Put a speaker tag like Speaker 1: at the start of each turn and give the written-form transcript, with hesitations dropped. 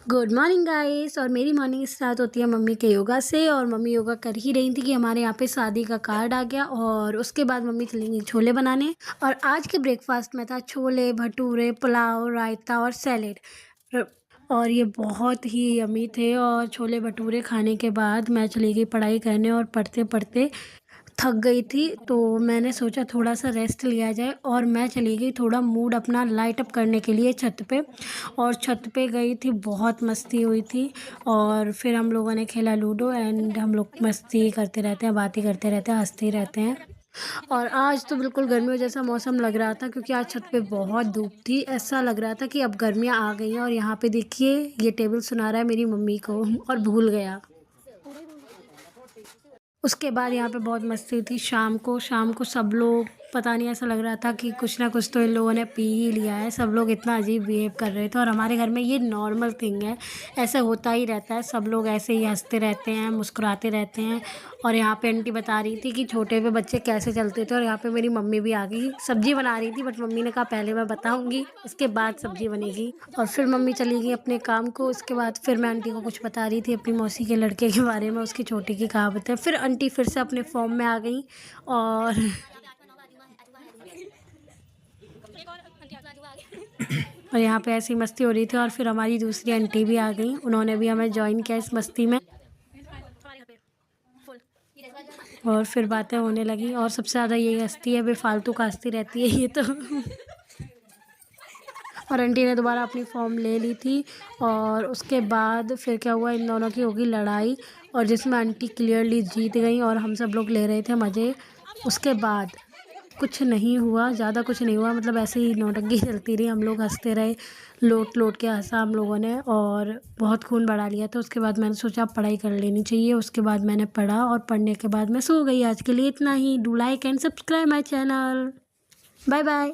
Speaker 1: Good morning guys. और मेरी morning start होती है मम्मी के योगा से। और मम्मी योगा कर ही रही थी कि हमारे यहाँ पे शादी का कार्ड आ गया और उसके बाद मम्मी चलेंगी छोले बनाने। और आज के ब्रेकफास्ट में था छोले भटूरे, पुलाव, रायता और सैलेड। और ये बहुत ही यम्मी थे। और छोले भटूरे खाने के बाद मैं चली गई पढ़ाई करने और पढ़ते पढ़ते थक गई थी, तो मैंने सोचा थोड़ा सा रेस्ट लिया जाए और मैं चली गई थोड़ा मूड अपना लाइट अप करने के लिए छत पे। और छत पे गई थी, बहुत मस्ती हुई थी। और फिर हम लोगों ने खेला लूडो एंड हम लोग मस्ती करते रहते हैं, बातें करते रहते हैं, हंसते रहते हैं। और आज तो बिल्कुल गर्मियों जैसा मौसम लग रहा था क्योंकि आज छत पे बहुत धूप थी। ऐसा लग रहा था कि अब गर्मियाँ आ गई हैं। और यहाँ पे देखिए ये टेबल सुना रहा है मेरी मम्मी को और भूल गया। उसके बाद यहाँ पे बहुत मस्ती हुई थी। शाम को सब लोग, पता नहीं, ऐसा लग रहा था कि कुछ ना कुछ तो इन लोगों ने पी ही लिया है। सब लोग इतना अजीब बिहेव कर रहे थे और हमारे घर में ये नॉर्मल थिंग है, ऐसा होता ही रहता है। सब लोग ऐसे ही हंसते रहते हैं, मुस्कुराते रहते हैं। और यहाँ पे आंटी बता रही थी कि छोटे पे बच्चे कैसे चलते थे। और यहाँ पे मेरी मम्मी भी आ गई, सब्जी बना रही थी बट मम्मी ने कहा पहले मैं बताऊँगी उसके बाद सब्जी बनेगी। और फिर मम्मी चली गई अपने काम को। उसके बाद फिर मैं आंटी को कुछ बता रही थी अपनी मौसी के लड़के के बारे में, उसकी छोटी की कहावत है। फिर आंटी फिर से अपने फॉर्म में आ गई और और यहाँ पे ऐसी मस्ती हो रही थी। और फिर हमारी दूसरी आंटी भी आ गई, उन्होंने भी हमें ज्वाइन किया इस मस्ती में। और फिर बातें होने लगी और सबसे ज़्यादा यही हंसती है, बेफालतू का हंसती रहती है ये तो। और आंटी ने दोबारा अपनी फॉर्म ले ली थी। और उसके बाद फिर क्या हुआ, इन दोनों की होगी लड़ाई और जिसमें आंटी क्लियरली जीत गई और हम सब लोग ले रहे थे मज़े। उसके बाद कुछ नहीं हुआ, ज़्यादा कुछ नहीं हुआ, मतलब ऐसे ही नौटंकी चलती रही, हम लोग हंसते रहे, लोट लोट के हंसा हम लोगों ने और बहुत खून बढ़ा लिया था। उसके बाद मैंने सोचा अब पढ़ाई कर लेनी चाहिए। उसके बाद मैंने पढ़ा और पढ़ने के बाद मैं सो गई। आज के लिए इतना ही। Do like and subscribe my channel. Bye bye.